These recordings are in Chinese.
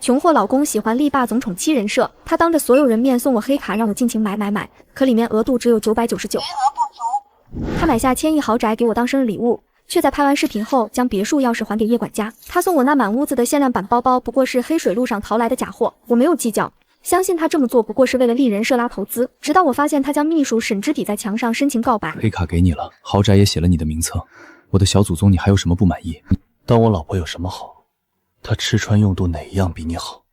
穷货老公喜欢力霸总宠妻人设，他当着所有人面送我黑卡，让我尽情买，可里面额度只有999，他买下千亿豪宅给我当生日礼物，却在拍完视频后将别墅钥匙还给叶管家。他送我那满屋子的限量版包包，不过是黑水路上淘来的假货，我没有计较，相信他这么做不过是为了立人设拉投资。直到我发现他将秘书沈之笔在墙上深情告白。黑卡给你了，豪宅也写了你的名册，我的小祖宗，你还有什么不满意？当我老婆有什么好？她吃穿用度哪一样比你好？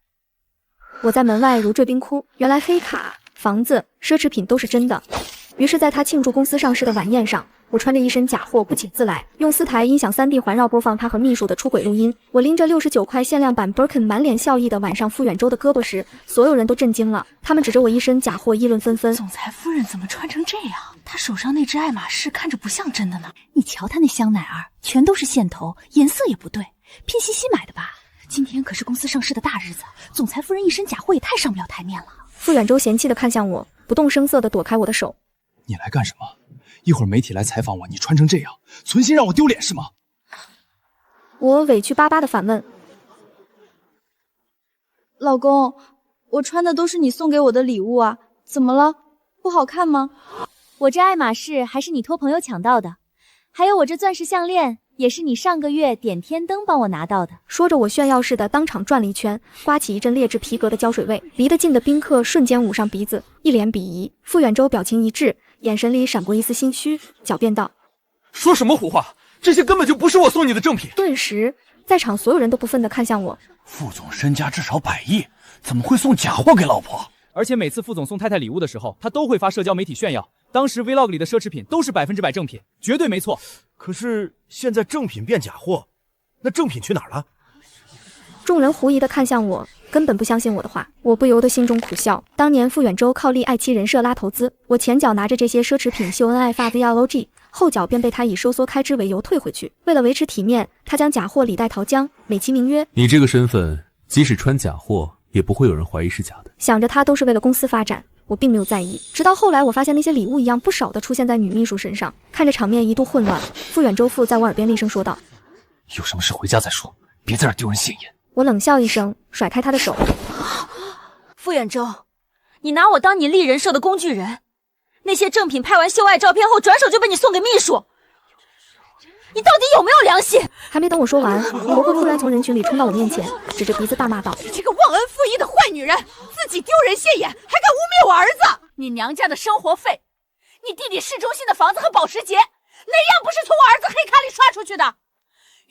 我在门外如坠冰窟，原来黑卡、房子、奢侈品都是真的。于是在他庆祝公司上市的晚宴上，我穿着一身假货不请自来，用4台音响3D 环绕播放他和秘书的出轨录音。我拎着69块限量版 Birkin 满脸笑意的挽上傅远洲的胳膊时，所有人都震惊了，他们指着我一身假货议论纷纷。总裁夫人怎么穿成这样？她手上那只爱马仕看着不像真的呢。你瞧她那香奈儿，全都是线头，颜色也不对，拼夕夕买的吧？今天可是公司上市的大日子，总裁夫人一身假货也太上不了台面了。傅远洲嫌弃地看向我，不动声色地躲开我的手。你来干什么？一会儿媒体来采访我，你穿成这样，存心让我丢脸是吗？我委屈巴巴地反问。老公，我穿的都是你送给我的礼物啊，怎么了？不好看吗？我这爱马仕还是你托朋友抢到的，还有我这钻石项链也是你上个月点天灯帮我拿到的。说着我炫耀似的当场转了一圈，刮起一阵劣质皮革的胶水味，离得近的宾客瞬间捂上鼻子，一脸鄙夷。傅远洲表情一致，眼神里闪过一丝心虚，狡辩道：说什么胡话，这些根本就不是我送你的正品。顿时在场所有人都不忿地看向我。副总身家至少100亿，怎么会送假货给老婆？而且每次副总送太太礼物的时候，他都会发社交媒体炫耀，当时 Vlog 里的奢侈品都是100%正品，绝对没错。可是现在正品变假货，那正品去哪儿了？众人狐疑地看向我，根本不相信我的话，我不由得心中苦笑。当年傅远洲靠立爱妻人设拉投资，我前脚拿着这些奢侈品秀恩爱发 Vlog， 后脚便被他以收缩开支为由退回去。为了维持体面，他将假货李代桃僵，美其名曰：你这个身份，即使穿假货，也不会有人怀疑是假的。想着他都是为了公司发展，我并没有在意。直到后来，我发现那些礼物一样不少的出现在女秘书身上，看着场面一度混乱。傅远洲在我耳边厉声说道：有什么事回家再说，别在这丢人现眼。我冷笑一声，甩开他的手。傅远洲，你拿我当你立人设的工具人，那些正品拍完秀爱照片后，转手就被你送给秘书，你到底有没有良心？还没等我说完，婆婆突然从人群里冲到我面前，指着鼻子大骂道：你这个忘恩负义的坏女人，自己丢人现眼，还敢污蔑我儿子！你娘家的生活费，你弟弟市中心的房子和保时捷，哪样不是从我儿子黑卡里刷出去的？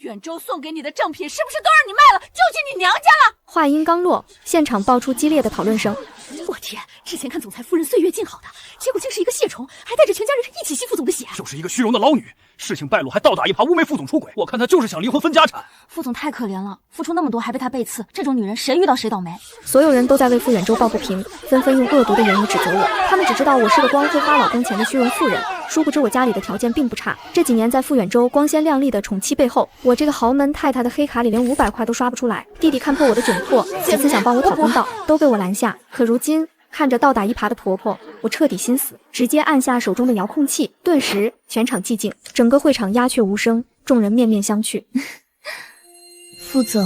远洲送给你的正品是不是都让你卖了，救进你娘家了？话音刚落，现场爆出激烈的讨论声。我天，之前看总裁夫人岁月静好的，结果竟是一个蟹虫，还带着全家人一起吸副总的血，就是一个虚荣的捞女。事情败露还倒打一耙污蔑副总出轨，我看他就是想离婚分家产。副总太可怜了，付出那么多还被他背刺，这种女人谁遇到谁倒霉。所有人都在为傅远洲抱不平，纷纷用恶毒的言语指责我。他们只知道我是个光会花老公钱的虚荣妇人，殊不知我家里的条件并不差。这几年在傅远洲光鲜亮丽的宠妻背后，我这个豪门太太的黑卡里连500块都刷不出来。弟弟看破我的窘迫，几次想帮我讨公道，都被我拦下。可如今看着倒打一耙的婆婆，我彻底心死，直接按下手中的遥控器。顿时全场寂静，整个会场鸦雀无声，众人面面相觑。副总，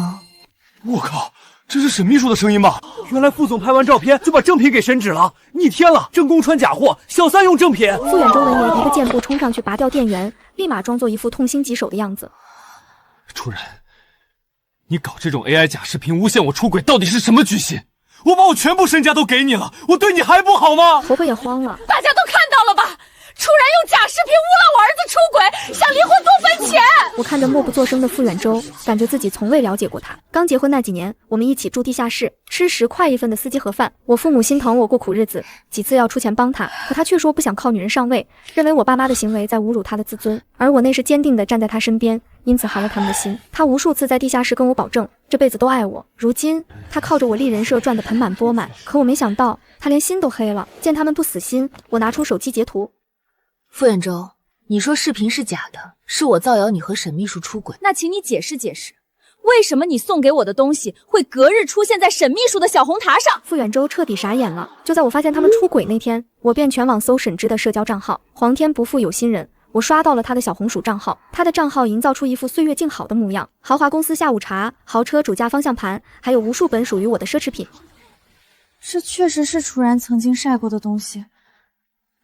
我靠，这是沈秘书的声音吧？原来副总拍完照片就把正品给沈指了，逆天了！正宫穿假货，小三用正品。傅远洲闻言一个箭步冲上去拔掉电源，立马装作一副痛心疾首的样子。主任，你搞这种 AI 假视频诬陷我出轨，到底是什么居心？我把我全部身家都给你了，我对你还不好吗？婆婆也慌了，大家都看到了吧？出人用假视频诬赖我儿子出轨，想离婚多分钱。我看着默不作声的傅远洲，感觉自己从未了解过他。刚结婚那几年，我们一起住地下室，吃10块1份的司机盒饭。我父母心疼我过苦日子，几次要出钱帮他，可他却说不想靠女人上位，认为我爸妈的行为在侮辱他的自尊，而我那是坚定地站在他身边，因此寒了他们的心。他无数次在地下室跟我保证，这辈子都爱我。如今他靠着我立人设赚得盆满钵满，可我没想到他连心都黑了。见他们不死心，我拿出手机截图。傅远洲，你说视频是假的，是我造谣你和沈秘书出轨，那请你解释解释，为什么你送给我的东西会隔日出现在沈秘书的小红塔上？傅远洲彻底傻眼了。就在我发现他们出轨那天，我便全网搜沈之的社交账号，皇天不负有心人，我刷到了他的小红薯账号，他的账号营造出一副岁月静好的模样，豪华公司下午茶、豪车主驾方向盘，还有无数本属于我的奢侈品。这确实是楚然曾经晒过的东西，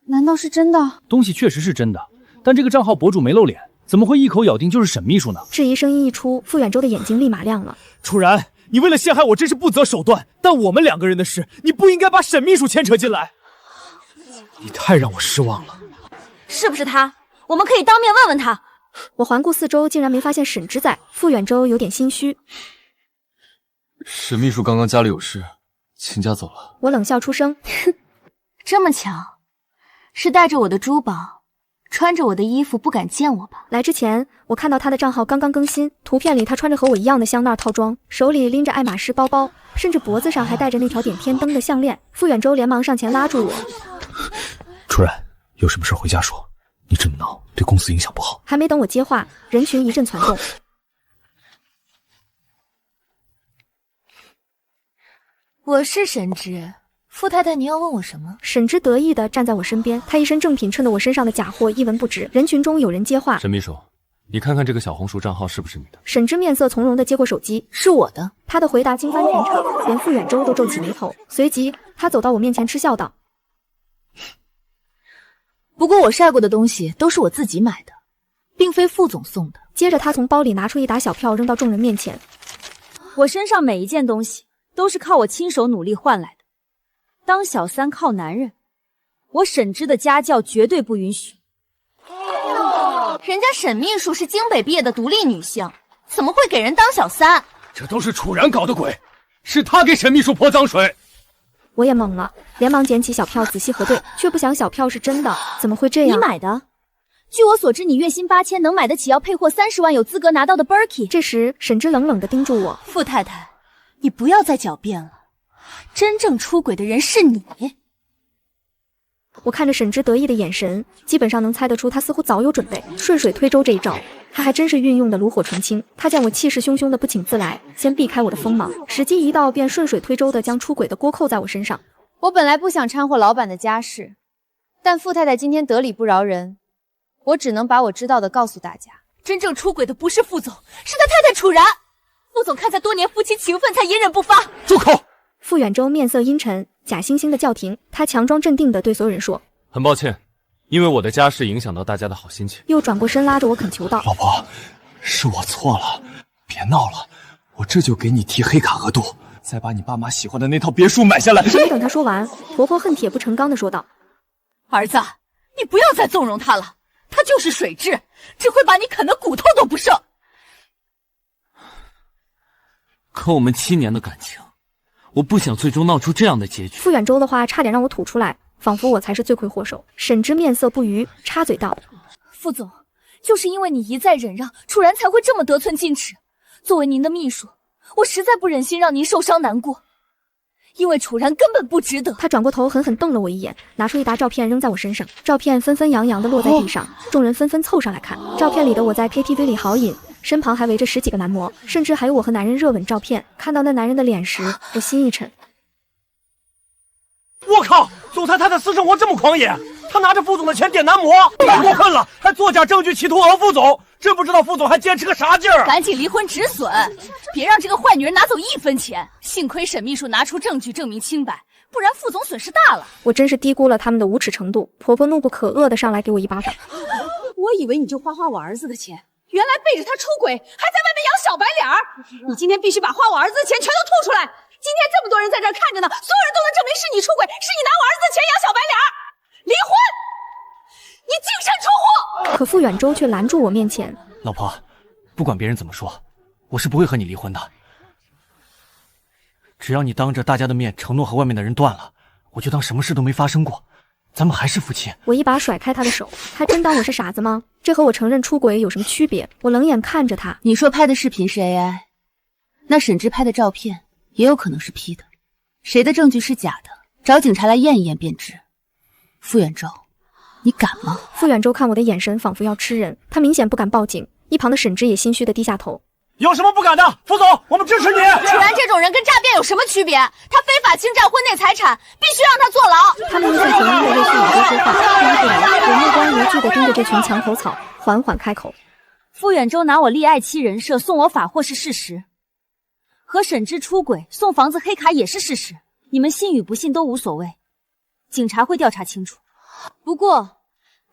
难道是真的？东西确实是真的，但这个账号博主没露脸，怎么会一口咬定就是沈秘书呢？质疑声音一出，傅远洲的眼睛立马亮了。楚然，你为了陷害我真是不择手段，但我们2个人的事，你不应该把沈秘书牵扯进来。你太让我失望了。是不是他？我们可以当面问问他。我环顾四周，竟然没发现沈之在。傅远洲有点心虚。沈秘书刚刚家里有事，请假走了。我冷笑出声，这么巧，是带着我的珠宝，穿着我的衣服不敢见我吧？来之前，我看到他的账号刚刚更新，图片里他穿着和我一样的香奈儿套装，手里拎着爱马仕包包，甚至脖子上还戴着那条点天灯的项链。傅远洲连忙上前拉住我。楚然，有什么事回家说，你这么闹对公司影响不好。还没等我接话，人群一阵攒动。我是沈之，傅太太，您要问我什么？沈之得意地站在我身边，他一身正品衬得我身上的假货一文不值。人群中有人接话：沈秘书，你看看这个小红书账号是不是你的？沈之面色从容地接过手机，是我的。他的回答惊翻全场，连傅远洲都皱起眉头。随即，他走到我面前嗤笑道：不过我晒过的东西都是我自己买的，并非傅总送的。接着他从包里拿出一沓小票扔到众人面前。我身上每一件东西都是靠我亲手努力换来的，当小三靠男人，我沈之的家教绝对不允许。人家沈秘书是京北毕业的独立女性，怎么会给人当小三？这都是楚然搞的鬼，是他给沈秘书泼脏水。我也懵了，连忙捡起小票仔细核对，却不想小票是真的，怎么会这样？你买的？据我所知，你月薪8000能买得起要配货30万有资格拿到的 Birkin。这时，沈之冷冷地盯住我：傅太太，你不要再狡辩了，真正出轨的人是你。我看着沈之得意的眼神，基本上能猜得出他似乎早有准备。顺水推舟这一招，他还真是运用的炉火纯青。他见我气势汹汹的不请自来，先避开我的锋芒，时机一到，便顺水推舟的将出轨的锅扣在我身上。我本来不想掺和老板的家事，但傅太太今天得理不饶人，我只能把我知道的告诉大家。真正出轨的不是傅总，是他太太楚然。傅总看在多年夫妻情分，才隐忍不发。住口！傅远洲面色阴沉，假惺惺的叫停。他强装镇定地对所有人说：很抱歉，因为我的家事影响到大家的好心情。又转过身拉着我恳求道：老婆，是我错了，别闹了，我这就给你提黑卡额度，再把你爸妈喜欢的那套别墅买下来。没等他说完，婆婆恨铁不成钢地说道：儿子，你不要再纵容他了，他就是水蛭，只会把你啃得骨头都不剩。可我们7年的感情，我不想最终闹出这样的结局。傅远洲的话差点让我吐出来，仿佛我才是罪魁祸首。沈之面色不愉，插嘴道：傅总，就是因为你一再忍让，楚然才会这么得寸进尺。作为您的秘书，我实在不忍心让您受伤难过，因为楚然根本不值得。他转过头狠狠瞪了我一眼，拿出一沓照片扔在我身上，照片纷纷扬扬地落在地上，众人纷纷凑上来看。照片里的我在 KTV 里豪饮，身旁还围着10几个男模，甚至还有我和男人热吻照片。看到那男人的脸时，我心一沉。我靠，总裁他的私生活这么狂野，他拿着副总的钱点男模，太过分了，还作假证据企图讹副总，真不知道副总还坚持个啥劲儿。赶紧离婚止损，别让这个坏女人拿走1分钱。幸亏沈秘书拿出证据证明清白，不然副总损失大了。我真是低估了他们的无耻程度。婆婆怒不可遏地上来给我一巴掌。我以为你就花我儿子的钱，原来背着他出轨，还在外面养小白脸儿。你今天必须把花我儿子的钱全都吐出来。今天这么多人在这儿看着呢，所有人都能证明是你出轨，是你拿我儿子的钱养小白脸儿。离婚！你净身出户！可傅远洲却拦住我面前。老婆，不管别人怎么说，我是不会和你离婚的。只要你当着大家的面承诺和外面的人断了，我就当什么事都没发生过，咱们还是夫妻。我一把甩开他的手，他真当我是傻子吗？这和我承认出轨有什么区别？我冷眼看着他。你说拍的视频是 AI， 那沈之拍的照片也有可能是 P 的，谁的证据是假的，找警察来验一验便知。傅远洲，你敢吗？傅远洲看我的眼神仿佛要吃人，他明显不敢报警。一旁的沈之也心虚的低下头。有什么不敢的？副总，我们支持你。楚然这种人跟诈骗有什么区别？他非法侵占婚内财产，必须让他坐牢。他们一副诚意的为傅远洲说话，听不来，我目光如炬的盯着这群墙头草，缓缓开口：傅远洲拿我立爱妻人设送我法货是事实，和沈之出轨送房子黑卡也是事实，你们信与不信都无所谓，警察会调查清楚。不过，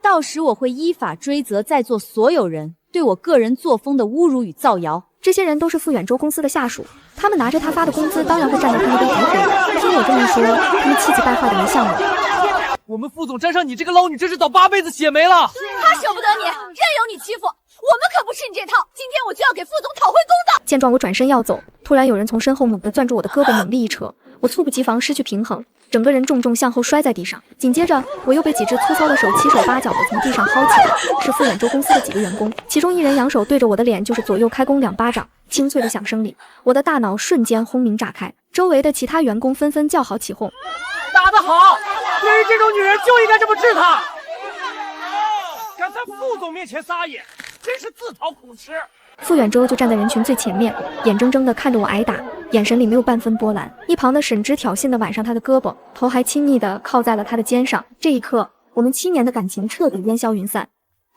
到时我会依法追责在座所有人对我个人作风的侮辱与造谣。这些人都是傅远洲公司的下属，他们拿着他发的工资，当然会站在他那边诋毁我。听我这么说，他们气急败坏的围向我。我们副总沾上你这个捞女，真是倒8辈子血霉了。他舍不得你，任由你欺负，我们可不吃你这套。今天我就要给副总讨回公道。见状，我转身要走，突然有人从身后猛地攥住我的胳膊，猛力一扯，我猝不及防失去平衡，整个人重重向后摔在地上。紧接着，我又被几只粗糙的手七手八脚的从地上薅起来，是傅远洲公司的几个员工，其中一人扬手对着我的脸就是左右开弓2巴掌。清脆的响声里，我的大脑瞬间轰鸣炸开，周围的其他员工纷纷叫好起哄。打得好！对于这种女人就应该这么治她。敢在副总面前撒野，真是自讨苦吃。傅远洲就站在人群最前面，眼睁睁地看着我挨打，眼神里没有半分波澜。一旁的沈之挑衅地挽上他的胳膊，头还亲昵地靠在了他的肩上。这一刻，我们7年的感情彻底烟消云散。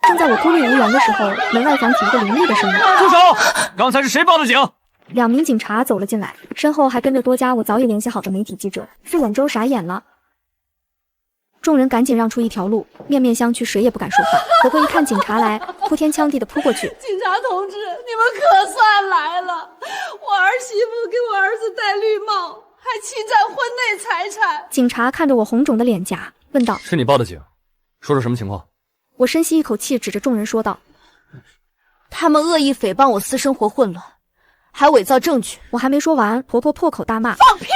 正在我孤立无援的时候，门外响起一个凌厉的声音：住手！刚才是谁报的警？2名警察走了进来，身后还跟着多家我早已联系好的媒体记者。傅远洲傻眼了，众人赶紧让出一条路，面面相觑，谁也不敢说话。婆婆一看警察来，哭天抢地的扑过去：警察同志，你们可算来了！我儿媳妇给我儿子戴绿帽，还侵占婚内财产。警察看着我红肿的脸颊，问道：是你报的警，说说什么情况？我深吸一口气，指着众人说道：他们恶意诽谤我私生活混乱，还伪造证据。我还没说完，婆婆破口大骂：放屁！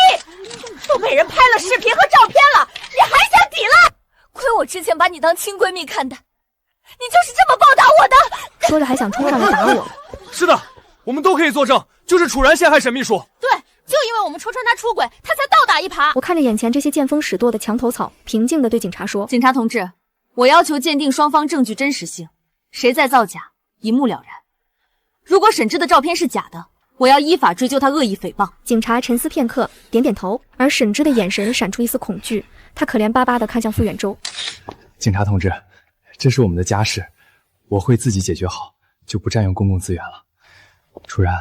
都被人拍了视频和照片了，你还想抵赖？亏我之前把你当亲闺蜜看待，你就是这么报答我的。说着还想冲上来打我。是的，我们都可以作证，就是楚然陷害沈秘书。对，就因为我们戳穿他出轨，他才倒打一耙。我看着眼前这些见风使舵的墙头草，平静地对警察说：警察同志，我要求鉴定双方证据真实性，谁在造假，一目了然。如果沈之的照片是假的，我要依法追究他恶意诽谤。警察沉思片刻，点点头，而沈之的眼神闪出一丝恐惧，他可怜巴巴地看向傅远洲：警察同志，这是我们的家事，我会自己解决好，就不占用公共资源了。楚然，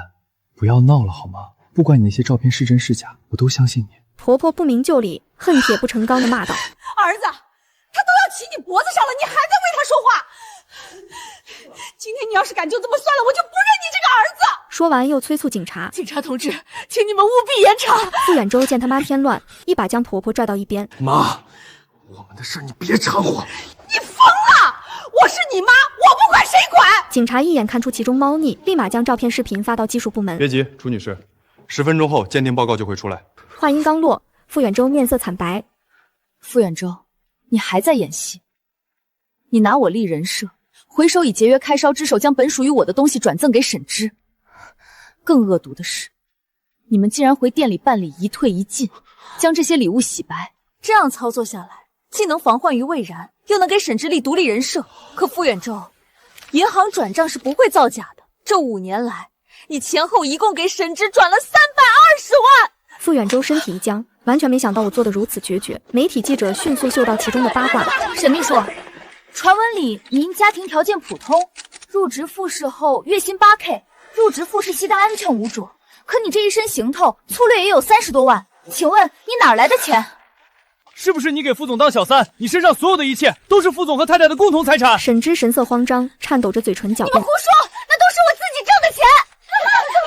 不要闹了好吗？不管你那些照片是真是假，我都相信你。婆婆不明就里，恨铁不成钢地骂道：儿子，他都要骑你脖子上了，你还在为他说话。今天你要是敢就这么算了，我就不认你这个儿子。说完又催促警察：警察同志，请你们务必严查。傅远洲见他妈添乱，一把将婆婆拽到一边：妈，我们的事你别掺和。你疯了！我是你妈，我不管谁管。警察一眼看出其中猫腻，立马将照片视频发到技术部门。别急，楚女士，10分钟后鉴定报告就会出来。话音刚落，傅远洲面色惨白：傅远洲，你还在演戏？你拿我立人设，回手以节约开烧之手将本属于我的东西转赠给沈之。更恶毒的是，你们竟然回店里办理一退一进，将这些礼物洗白。这样操作下来，既能防患于未然，又能给沈之立独立人设。可傅远洲，银行转账是不会造假的。这5年来，你前后一共给沈之转了320万。傅远洲身体一僵，完全没想到我做得如此决绝。媒体记者迅速嗅到其中的八卦：沈秘书，传闻里您家庭条件普通，入职复试后月薪8K， 入职复试期间安全无阻。可你这一身行头，粗略也有30多万，请问你哪来的钱？是不是你给副总当小三？你身上所有的一切都是副总和太太的共同财产。沈之神色慌张，颤抖着嘴唇狡辩：你们胡说，那都是我自己挣的钱。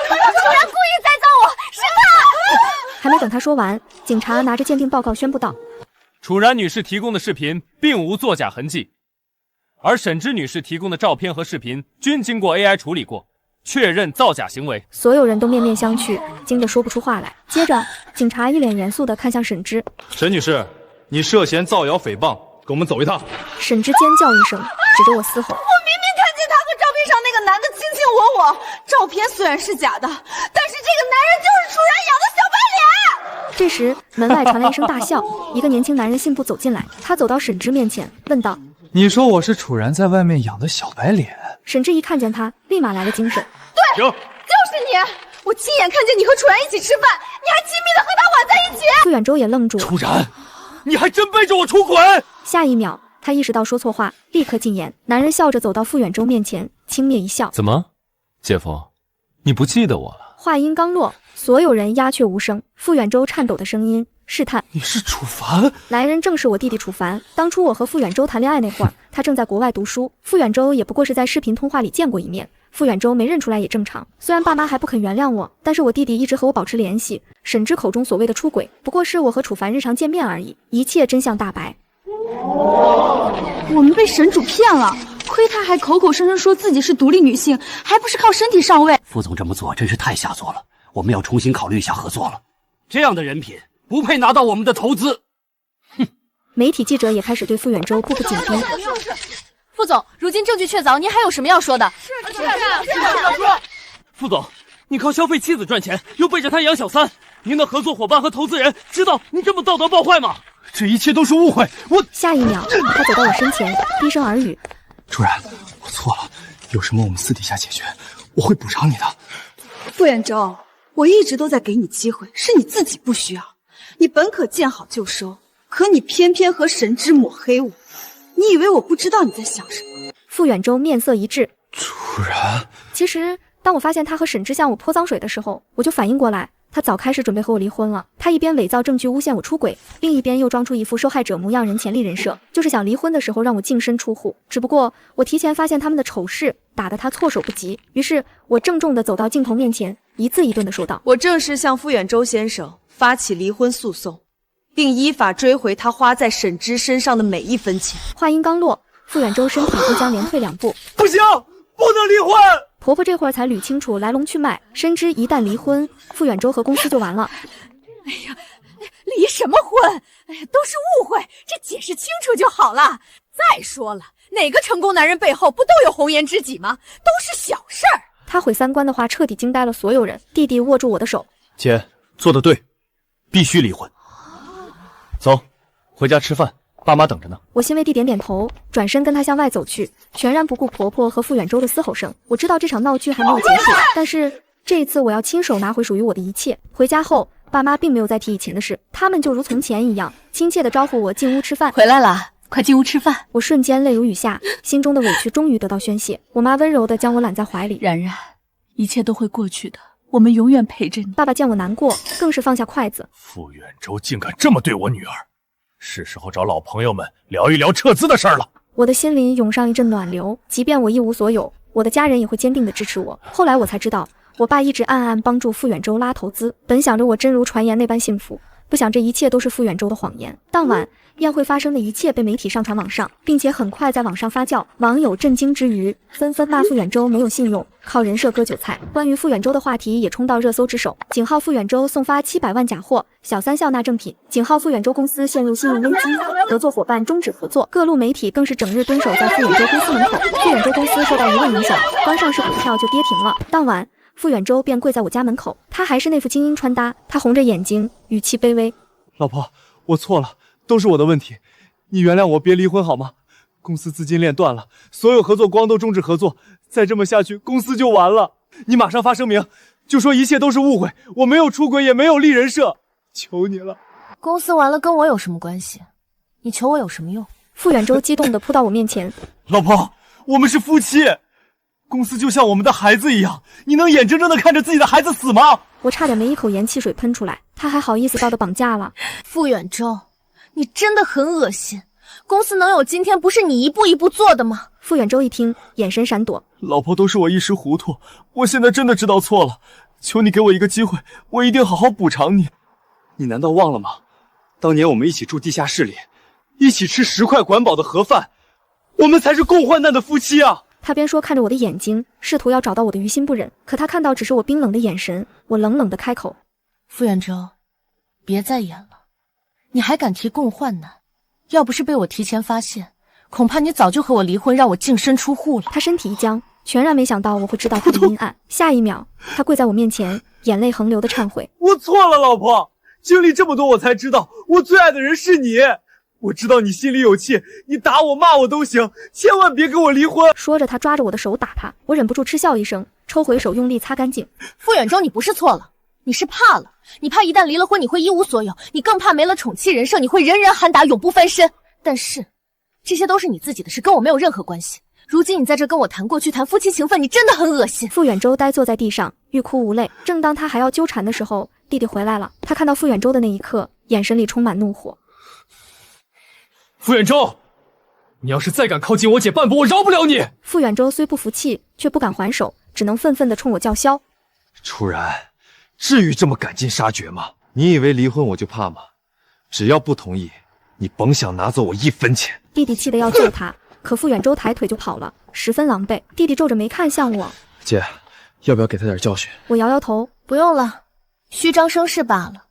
楚然故意栽赃我，是他。还没等他说完，警察拿着鉴定报告宣布道：楚然女士提供的视频并无作假痕迹，而沈之女士提供的照片和视频均经过 AI 处理过，确认造假行为。所有人都面面相觑，惊得说不出话来。接着，警察一脸严肃地看向沈之：沈女士，你涉嫌造谣诽谤，跟我们走一趟。沈之尖叫一声，指着我嘶吼：我明明看见他和照片上那个男的卿卿我我，照片虽然是假的，但是这个男人就是楚然养的小白脸。这时，门外传来一声大笑，一个年轻男人信步走进来，他走到沈之面前，问道：你说我是楚然在外面养的小白脸？沈之一看见他，立马来了精神：停！就是你！我亲眼看见你和楚然一起吃饭，你还亲密的和他玩在一起。傅远舟也愣住。楚然，你还真背着我出轨！下一秒，他意识到说错话，立刻禁言。男人笑着走到傅远舟面前，轻蔑一笑：“怎么，姐夫，你不记得我了？”话音刚落，所有人鸦雀无声。傅远舟颤抖的声音试探：“你是楚凡？”来人正是我弟弟楚凡。当初我和傅远舟谈恋爱那会儿，他正在国外读书，傅远舟也不过是在视频通话里见过一面。傅远舟没认出来也正常，虽然爸妈还不肯原谅我，但是我弟弟一直和我保持联系。沈之口中所谓的出轨，不过是我和楚凡日常见面而已，一切真相大白。我们被沈主骗了，亏他还口口声声说自己是独立女性，还不是靠身体上位。副总这么做真是太下作了，我们要重新考虑一下合作了。这样的人品不配拿到我们的投资。哼！媒体记者也开始对傅远舟步步紧逼。副总，如今证据确凿，您还有什么要说的？副总，你靠消费妻子赚钱，又背着她养小三，您的合作伙伴和投资人知道您这么道德败坏吗？这一切都是误会。下一秒，他走到我身前，低声耳语：“楚然，我错了，有什么我们私底下解决，我会补偿你的。”傅远舟，我一直都在给你机会，是你自己不需要。你本可见好就收，可你偏偏和神之抹黑我。你以为我不知道你在想什么？傅远舟面色一滞。楚然，其实当我发现他和沈之向我泼脏水的时候，我就反应过来，他早开始准备和我离婚了。他一边伪造证据诬陷我出轨，另一边又装出一副受害者模样人前立人设，就是想离婚的时候让我净身出户。只不过我提前发现他们的丑事，打得他措手不及。于是我郑重地走到镜头面前，一字一顿地说道：“我正式向傅远舟先生发起离婚诉讼，并依法追回他花在沈之身上的每一分钱。”话音刚落，傅远舟身体不将连退2步。不行，不能离婚！婆婆这会儿才捋清楚来龙去脉，深知一旦离婚，傅远舟和公司就完了。哎呀，离什么婚？哎呀，都是误会，这解释清楚就好了。再说了，哪个成功男人背后不都有红颜知己吗？都是小事儿。他毁三观的话彻底惊呆了所有人。弟弟握住我的手：“姐，做得对，必须离婚。走，回家吃饭。”爸妈等着呢。我欣慰地点点头，转身跟他向外走去，全然不顾婆婆和傅远舟的嘶吼声。我知道这场闹剧还没有结束，但是这一次我要亲手拿回属于我的一切。回家后，爸妈并没有再提以前的事，他们就如从前一样，亲切地招呼我进屋吃饭。回来了，快进屋吃饭。我瞬间泪如雨下，心中的委屈终于得到宣泄。我妈温柔地将我揽在怀里：“冉冉，一切都会过去的，我们永远陪着你。”爸爸见我难过，更是放下筷子。傅远舟竟敢这么对我女儿！是时候找老朋友们聊一聊撤资的事儿了。我的心里涌上一阵暖流，即便我一无所有，我的家人也会坚定地支持我。后来我才知道，我爸一直暗暗帮助傅远舟拉投资，本想着我真如传言那般幸福，不想这一切都是傅远舟的谎言。当晚宴会发生的一切被媒体上传网上，并且很快在网上发酵，网友震惊之余，纷纷骂傅远舟没有信用，靠人设割韭菜。关于傅远舟的话题也冲到热搜之首，井号傅远舟送发700万假货，小三笑纳正品，井号傅远舟公司陷入信用危机，合作伙伴终止合作。各路媒体更是整日蹲守在傅远舟公司门口。傅远舟公司受到舆论影响，刚上市股票就跌停了。当晚傅远舟便跪在我家门口，他还是那副精英穿搭，他红着眼睛，语气卑微：“老婆，我错了，都是我的问题，你原谅我，别离婚好吗？公司资金链断了，所有合作光都终止合作，再这么下去，公司就完了。你马上发声明，就说一切都是误会，我没有出轨，也没有立人设，求你了。”公司完了跟我有什么关系？你求我有什么用？傅远舟激动地扑到我面前：“老婆，我们是夫妻，公司就像我们的孩子一样，你能眼睁睁地看着自己的孩子死吗？”我差点没一口盐汽水喷出来，他还好意思道德绑架了。傅远舟，你真的很恶心，公司能有今天不是你一步一步做的吗？傅远舟一听，眼神闪躲：“老婆，都是我一时糊涂，我现在真的知道错了，求你给我一个机会，我一定好好补偿你。你难道忘了吗？当年我们一起住地下室里，一起吃10块管饱的盒饭，我们才是共患难的夫妻啊！”他边说看着我的眼睛，试图要找到我的于心不忍，可他看到只是我冰冷的眼神。我冷冷地开口：“傅远舟，别再演了，你还敢提共患难？要不是被我提前发现，恐怕你早就和我离婚，让我净身出户了。”他身体一僵，全然没想到我会知道他的阴暗。下一秒，他跪在我面前，眼泪横流的忏悔：“我错了，老婆，经历这么多，我才知道我最爱的人是你。我知道你心里有气，你打我骂我都行，千万别跟我离婚。”说着，他抓着我的手打他，我忍不住嗤笑一声，抽回手，用力擦干净。傅远舟，你不是错了，你是怕了。你怕一旦离了婚，你会一无所有；你更怕没了宠妻人设，你会人人喊打，永不翻身。但是，这些都是你自己的事，跟我没有任何关系。如今你在这跟我谈过去，谈夫妻情分，你真的很恶心。傅远舟呆坐在地上，欲哭无泪。正当他还要纠缠的时候，弟弟回来了。他看到傅远舟的那一刻，眼神里充满怒火。傅远舟，你要是再敢靠近我姐半步，我饶不了你！傅远舟虽不服气，却不敢还手，只能愤愤地冲我叫嚣。楚然，至于这么赶尽杀绝吗？你以为离婚我就怕吗？只要不同意，你甭想拿走我1分钱。弟弟气得要揍他，可傅远舟抬腿就跑了，十分狼狈。弟弟皱着眉看向我，姐，要不要给他点教训？我摇摇头，不用了，虚张声势罢了。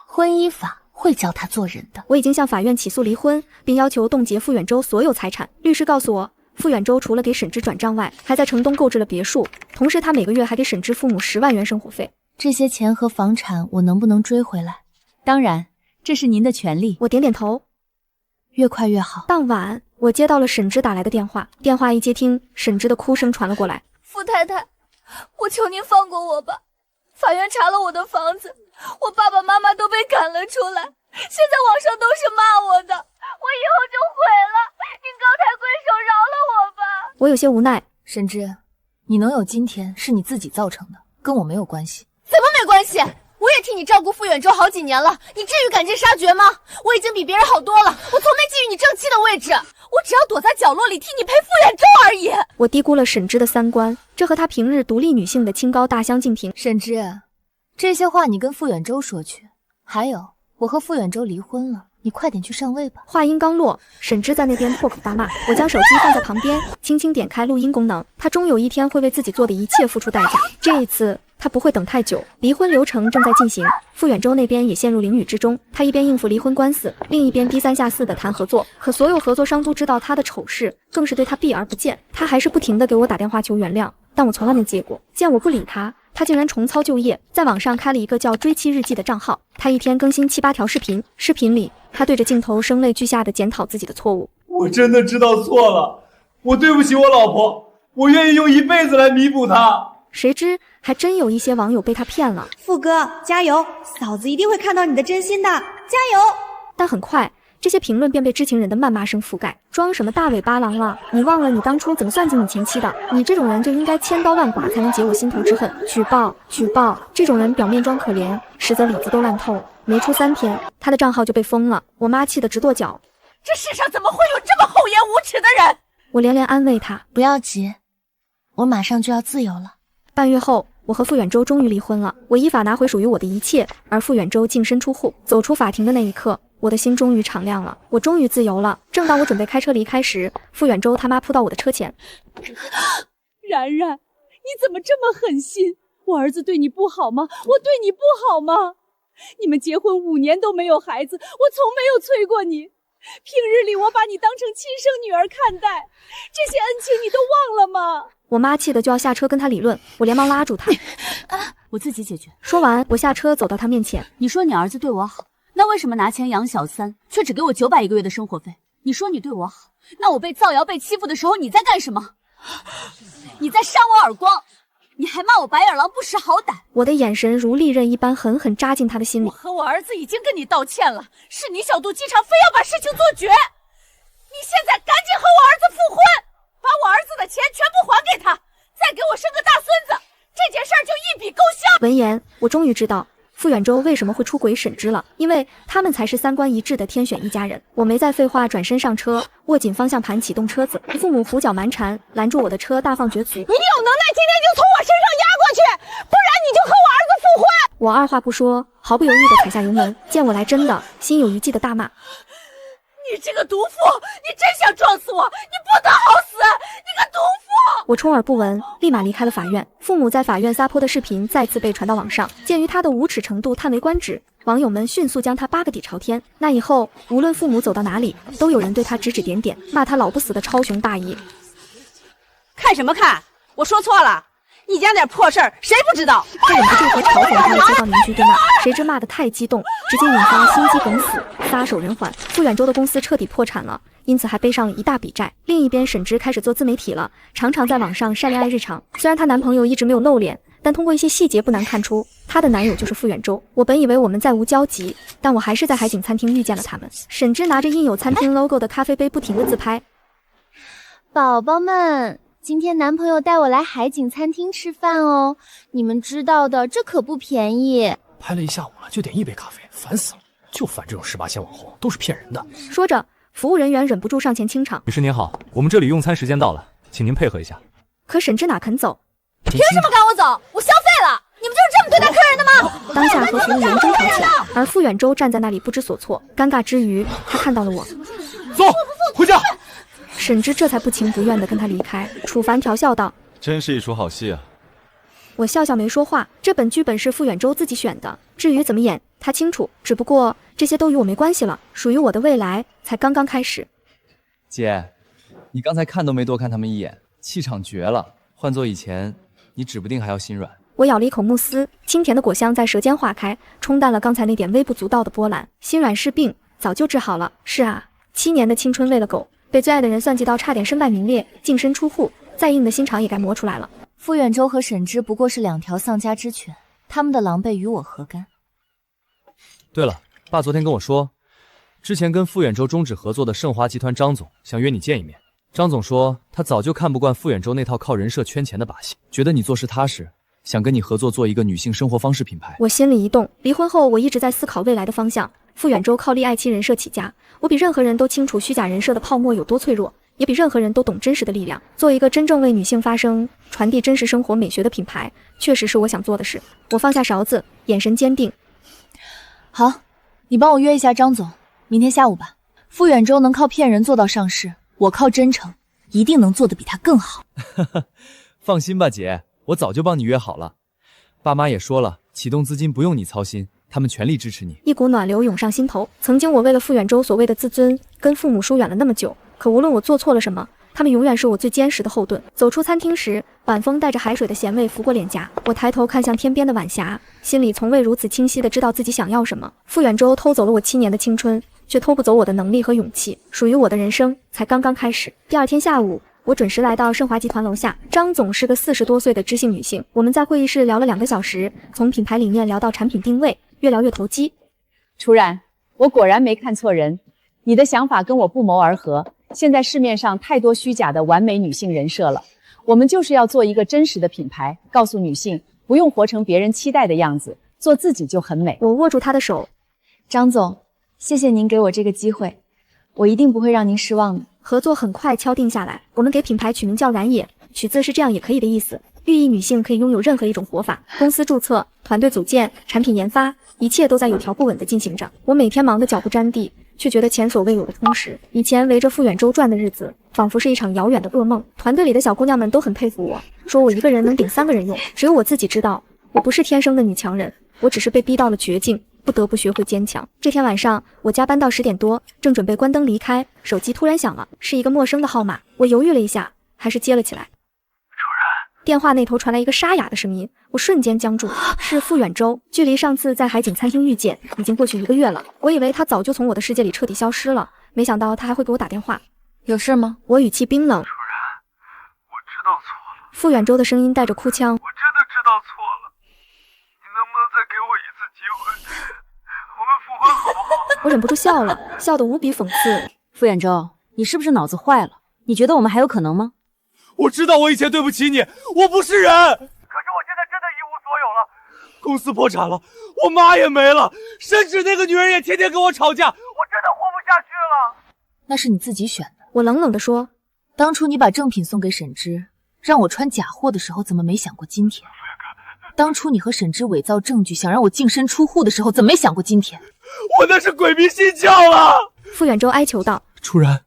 婚姻法会教他做人的。我已经向法院起诉离婚，并要求冻结傅远舟所有财产。律师告诉我，傅远舟除了给沈之转账外，还在城东购置了别墅，同时他每个月还给沈之父母10万元生活费。这些钱和房产我能不能追回来？当然，这是您的权利。我点点头，越快越好。当晚，我接到了沈之打来的电话，电话一接听，沈之的哭声传了过来。傅太太，我求您放过我吧。法院查了我的房子，我爸爸妈妈都被赶了出来，现在网上都是骂我的，我以后就毁了。您高抬贵手，饶了我吧。我有些无奈。沈之，你能有今天是你自己造成的，跟我没有关系。怎么没关系？我也替你照顾傅远舟好几年了，你至于赶尽杀绝吗？我已经比别人好多了，我从没觊觎你正妻的位置，我只要躲在角落里替你陪傅远舟而已。我低估了沈之的三观，这和她平日独立女性的清高大相径庭。沈之，这些话你跟傅远舟说去。还有，我和傅远舟离婚了，你快点去上位吧。话音刚落，沈之在那边破口大骂。我将手机放在旁边，轻轻点开录音功能。她终有一天会为自己做的一切付出代价。这一次他不会等太久，离婚流程正在进行，傅远舟那边也陷入囹圄之中。他一边应付离婚官司，另一边低三下四的谈合作。可所有合作商都知道他的丑事，更是对他避而不见。他还是不停地给我打电话求原谅，但我从来没接过。见我不理他，他竟然重操旧业，在网上开了一个叫追妻日记的账号。他一天更新7、8条视频，视频里他对着镜头声泪俱下的检讨自己的错误。我真的知道错了，我对不起我老婆，我愿意用一辈子来弥补她。谁知还真有一些网友被他骗了。傅哥，加油，嫂子一定会看到你的真心的，加油！但很快，这些评论便被知情人的谩骂声覆盖。装什么大尾巴狼了？你忘了你当初怎么算计你前妻的？你这种人就应该千刀万剐才能解我心头之恨。举报！举报！这种人表面装可怜，实则里子都烂透。没出3天，他的账号就被封了。我妈气得直跺脚。这世上怎么会有这么厚颜无耻的人？我连连安慰他，不要急，我马上就要自由了。半月后，我和傅远舟终于离婚了。我依法拿回属于我的一切，而傅远舟净身出户。走出法庭的那一刻，我的心终于敞亮了，我终于自由了。正当我准备开车离开时，傅远舟他妈扑到我的车前。然然，你怎么这么狠心？我儿子对你不好吗？我对你不好吗？你们结婚5年都没有孩子，我从没有催过你。平日里我把你当成亲生女儿看待，这些恩情你都忘了吗？我妈气得就要下车跟他理论，我连忙拉住他。我自己解决。说完，我下车走到他面前。你说你儿子对我好，那为什么拿钱养小三，却只给我900一个月的生活费？你说你对我好，那我被造谣被欺负的时候你在干什么？你在扇我耳光，你还骂我白眼狼不识好歹。我的眼神如利刃一般狠狠扎进他的心里。我和我儿子已经跟你道歉了，是你小肚鸡肠，非要把事情做绝。你现在赶紧和我儿子复婚，把我儿子的钱全部还给他，再给我生个大孙子，这件事儿就一笔勾销。闻言，我终于知道傅远舟为什么会出轨沈之了，因为他们才是三观一致的天选一家人。我没再废话，转身上车，握紧方向盘启动车子。父母胡搅蛮缠，拦住我的车，大放厥词。你有能耐今天就从我身上压过去，不然你就和我儿子复婚。我二话不说，毫不犹豫地踩下油门，见我来真的，心有余悸地大骂。你这个毒妇，你真想撞死我？你不得好死！你个毒妇！我充耳不闻，立马离开了法院。父母在法院撒泼的视频再次被传到网上，鉴于他的无耻程度，叹为观止。网友们迅速将他8个底朝天。那以后，无论父母走到哪里，都有人对他指指点点，骂他老不死的超雄大爷。看什么看？我说错了。你家点破事儿，谁不知道？他忍不住和嘲讽他的街道邻居对骂，谁知骂得太激动，直接引发心肌梗死，撒手人寰。傅远舟的公司彻底破产了，因此还背上了一大笔债。另一边，沈之开始做自媒体了，常常在网上晒恋爱日常。虽然她男朋友一直没有露脸，但通过一些细节不难看出，她的男友就是傅远舟。我本以为我们再无交集，但我还是在海景餐厅遇见了他们。沈之拿着印有餐厅 logo 的咖啡杯不停地自拍。宝宝们，今天男朋友带我来海景餐厅吃饭哦，你们知道的，这可不便宜。拍了一下午了，就点一杯咖啡，烦死了！就烦这种18线网红，都是骗人的。说着，服务人员忍不住上前清场。女士您好，我们这里用餐时间到了，请您配合一下。可沈之哪肯走？凭什么赶我走？我消费了，你们就是这么对待客人的吗？当下和服务员争吵起来，而傅远舟站在那里不知所措。尴尬之余，他看到了我。走，回家。沈之这才不情不愿地跟他离开。楚凡调笑道：“真是一出好戏啊！”我笑笑没说话。这本剧本是傅远舟自己选的，至于怎么演，他清楚。只不过这些都与我没关系了，属于我的未来才刚刚开始。姐，你刚才看都没多看他们一眼，气场绝了。换做以前，你指不定还要心软。我咬了一口慕斯，清甜的果香在舌尖化开，冲淡了刚才那点微不足道的波澜。心软是病，早就治好了。是啊，7年的青春喂了狗，被最爱的人算计到差点身败名裂，净身出户，再硬的心肠也该磨出来了。傅远舟和沈之不过是2条丧家之犬，他们的狼狈与我何干？对了，爸昨天跟我说，之前跟傅远舟终止合作的盛华集团张总想约你见一面。张总说他早就看不惯傅远舟那套靠人设圈钱的把戏，觉得你做事踏实，想跟你合作做一个女性生活方式品牌。我心里一动，离婚后我一直在思考未来的方向。傅远舟靠立爱妻人设起家，我比任何人都清楚虚假人设的泡沫有多脆弱，也比任何人都懂真实的力量。做一个真正为女性发声、传递真实生活美学的品牌，确实是我想做的事。我放下勺子，眼神坚定。好，你帮我约一下张总，明天下午吧。傅远舟能靠骗人做到上市，我靠真诚，一定能做得比他更好。放心吧，姐，我早就帮你约好了。爸妈也说了，启动资金不用你操心，他们全力支持你。一股暖流涌上心头。曾经我为了傅远舟所谓的自尊，跟父母疏远了那么久，可无论我做错了什么，他们永远是我最坚实的后盾。走出餐厅时，晚风带着海水的咸味拂过脸颊，我抬头看向天边的晚霞，心里从未如此清晰地知道自己想要什么。傅远舟偷走了我7年的青春，却偷不走我的能力和勇气。属于我的人生才刚刚开始。第二天下午，我准时来到盛华集团楼下。张总是个40多岁的知性女性，我们在会议室聊了2个小时，从品牌理念聊到产品定位，越聊越投机。楚然，我果然没看错人，你的想法跟我不谋而合。现在市面上太多虚假的完美女性人设了，我们就是要做一个真实的品牌，告诉女性不用活成别人期待的样子，做自己就很美。我握住她的手，张总，谢谢您给我这个机会，我一定不会让您失望的。合作很快敲定下来，我们给品牌取名叫燃野，取自是这样也可以的意思，寓意女性可以拥有任何一种活法。公司注册、团队组建、产品研发，一切都在有条不紊地进行着。我每天忙得脚不沾地，却觉得前所未有的充实。以前围着傅远舟转的日子，仿佛是一场遥远的噩梦。团队里的小姑娘们都很佩服我，说我一个人能顶3个人用。只有我自己知道，我不是天生的女强人，我只是被逼到了绝境，不得不学会坚强。这天晚上，我加班到10点多，正准备关灯离开，手机突然响了，是一个陌生的号码。我犹豫了一下，还是接了起来。电话那头传来一个沙哑的声音，我瞬间僵住，是傅远舟。距离上次在海景餐厅遇见已经过去1个月了，我以为他早就从我的世界里彻底消失了，没想到他还会给我打电话。有事吗？我语气冰冷。楚然，我知道错了。傅远舟的声音带着哭腔。我真的知道错了，你能不能再给我一次机会？我们复婚好不好？我忍不住笑了，笑得无比讽刺。傅远舟，你是不是脑子坏了？你觉得我们还有可能吗？我知道我以前对不起你，我不是人。可是我现在真的一无所有了，公司破产了，我妈也没了，甚至那个女人也天天跟我吵架，我真的活不下去了。那是你自己选的。我冷冷地说，当初你把正品送给沈之，让我穿假货的时候，怎么没想过今天？当初你和沈之伪造证据，想让我净身出户的时候，怎么没想过今天？我那是鬼迷心窍了。傅远舟哀求道，楚然，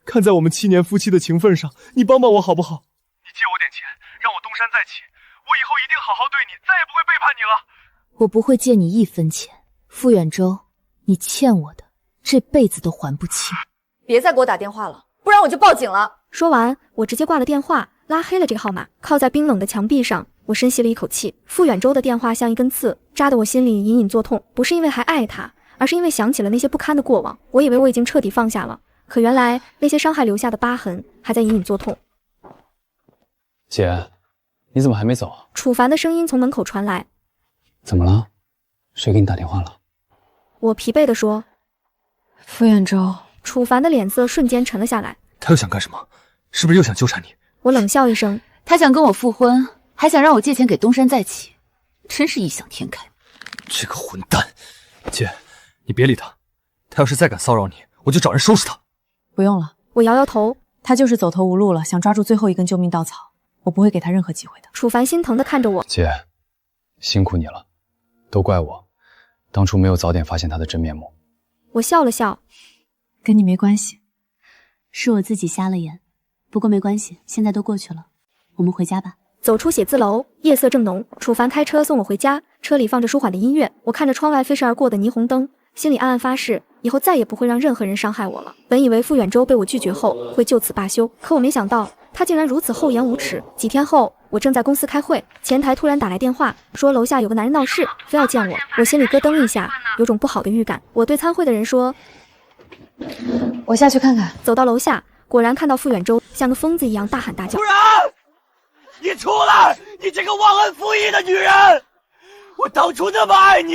看在我们7年夫妻的情分上，你帮帮我好不好？你借我点钱，让我东山再起，我以后一定好好对你，再也不会背叛你了。我不会借你1分钱，傅远舟，你欠我的，这辈子都还不清。别再给我打电话了，不然我就报警了。说完，我直接挂了电话，拉黑了这个号码。靠在冰冷的墙壁上，我深吸了一口气。傅远舟的电话像一根刺，扎得我心里隐隐作痛。不是因为还爱他，而是因为想起了那些不堪的过往。我以为我已经彻底放下了，可原来那些伤害留下的疤痕还在隐隐作痛。姐，你怎么还没走？楚凡的声音从门口传来。怎么了？谁给你打电话了？我疲惫地说。傅远舟。楚凡的脸色瞬间沉了下来。他又想干什么？是不是又想纠缠你？我冷笑一声。他想跟我复婚，还想让我借钱给东山再起，真是异想天开。这个混蛋！姐，你别理他，他要是再敢骚扰你，我就找人收拾他。不用了，我摇摇头。他就是走投无路了，想抓住最后一根救命稻草，我不会给他任何机会的。楚凡心疼地看着我。姐，辛苦你了，都怪我，当初没有早点发现他的真面目。我笑了笑。跟你没关系，是我自己瞎了眼。不过没关系，现在都过去了，我们回家吧。走出写字楼，夜色正浓，楚凡开车送我回家，车里放着舒缓的音乐，我看着窗外飞驰而过的霓虹灯，心里暗暗发誓，以后再也不会让任何人伤害我了。本以为傅远舟被我拒绝后会就此罢休，可我没想到他竟然如此厚颜无耻。几天后，我正在公司开会，前台突然打来电话，说楼下有个男人闹事，非要见我。我心里咯噔一下，有种不好的预感。我对参会的人说，我下去看看。走到楼下，果然看到傅远舟像个疯子一样大喊大叫。不然，你出来！你这个忘恩负义的女人！我当初那么爱你，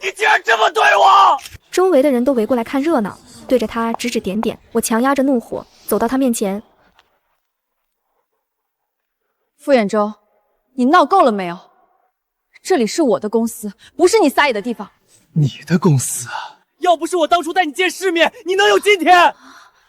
你竟然这么对我！周围的人都围过来看热闹，对着他指指点点。我强压着怒火，走到他面前。傅远舟，你闹够了没有？这里是我的公司，不是你撒野的地方。你的公司啊？要不是我当初带你见世面，你能有今天？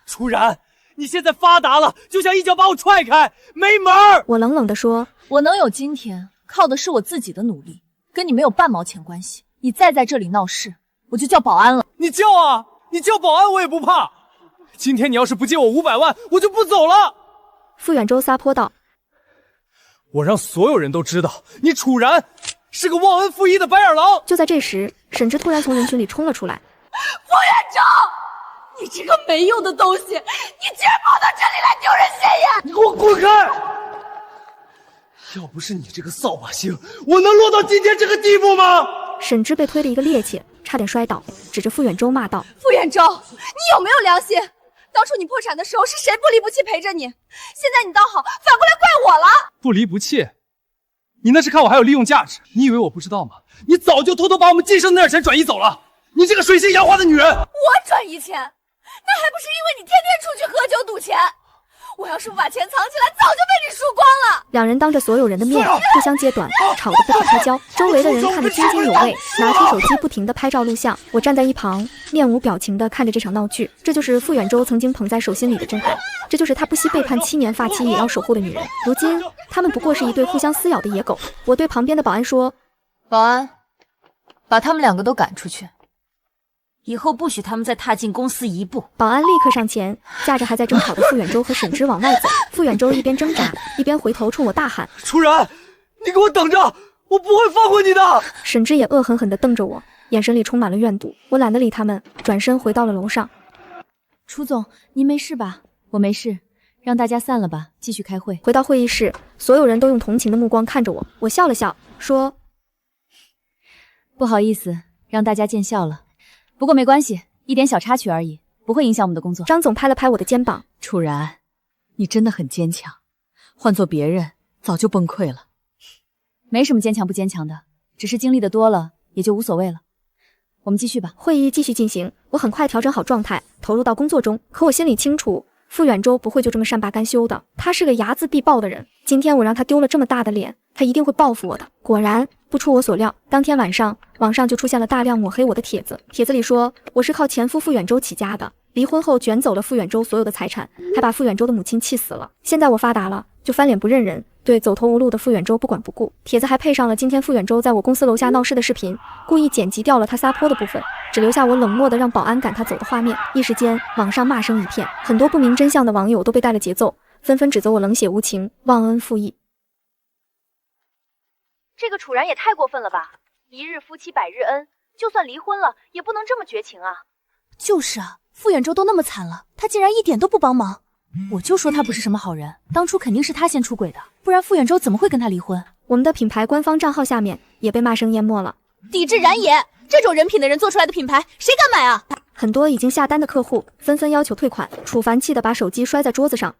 楚然，你现在发达了，就想一脚把我踹开，没门儿！我冷冷地说，我能有今天，靠的是我自己的努力，跟你没有半毛钱关系。你再在这里闹事，我就叫保安了。你叫啊，你叫保安我也不怕。今天你要是不借我500万，我就不走了。傅远舟撒泼道，我让所有人都知道，你楚然是个忘恩负义的白眼狼。就在这时，沈之突然从人群里冲了出来。傅远舟，你这个没用的东西，你竟然跑到这里来丢人现眼！你给我滚开！要不是你这个扫把星，我能落到今天这个地步吗？沈之被推得一个趔趄，差点摔倒，指着傅远舟骂道：傅远舟，你有没有良心？当初你破产的时候是谁不离不弃陪着你？现在你倒好，反过来怪我了。不离不弃？你那是看我还有利用价值，你以为我不知道吗？你早就偷偷把我们今生的那点钱转移走了。你这个水性杨花的女人！我转移钱，那还不是因为你天天出去喝酒赌钱？我要是不把钱藏起来，早就被你输光了。两人当着所有人的面互相揭短，吵得不可开交。周围的人看得津津有味，拿出手机不停地拍照录像。我站在一旁，面无表情地看着这场闹剧。这就是傅远舟曾经捧在手心里的真爱，这就是他不惜背叛7年发妻也要守护的女人。如今他们不过是一对互相撕咬的野狗。我对旁边的保安说：保安，把他们2个都赶出去。以后不许他们再踏进公司一步。保安立刻上前，架着还在争吵的傅远舟和沈之往外走。傅远舟一边挣扎，一边回头冲我大喊：楚然，你给我等着，我不会放过你的！沈之也恶狠狠地瞪着我，眼神里充满了怨毒。我懒得理他们，转身回到了楼上。楚总，您没事吧？我没事，让大家散了吧，继续开会。回到会议室，所有人都用同情的目光看着我。我笑了笑，说：不好意思，让大家见笑了。不过没关系，一点小插曲而已，不会影响我们的工作。张总拍了拍我的肩膀：楚然，你真的很坚强，换做别人早就崩溃了。没什么坚强不坚强的，只是经历的多了，也就无所谓了。我们继续吧。会议继续进行，我很快调整好状态，投入到工作中。可我心里清楚，傅远舟不会就这么善罢甘休的，他是个睚眦必报的人。今天我让他丢了这么大的脸，他一定会报复我的。果然，不出我所料，当天晚上网上就出现了大量抹黑我的帖子。帖子里说我是靠前夫傅远舟起家的，离婚后卷走了傅远舟所有的财产，还把傅远舟的母亲气死了。现在我发达了，就翻脸不认人，对走投无路的傅远舟不管不顾。帖子还配上了今天傅远舟在我公司楼下闹事的视频，故意剪辑掉了他撒泼的部分，只留下我冷漠的让保安赶他走的画面。一时间网上骂声一片，很多不明真相的网友都被带了节奏，纷纷指责我冷血无情，忘恩负义。这个楚然也太过分了吧！一日夫妻百日恩，就算离婚了，也不能这么绝情啊！就是啊，傅远舟都那么惨了，他竟然一点都不帮忙。我就说他不是什么好人，当初肯定是他先出轨的，不然傅远舟怎么会跟他离婚？我们的品牌官方账号下面也被骂声淹没了。抵制然也，这种人品的人做出来的品牌，谁敢买啊？很多已经下单的客户纷纷要求退款。楚凡气得把手机摔在桌子上，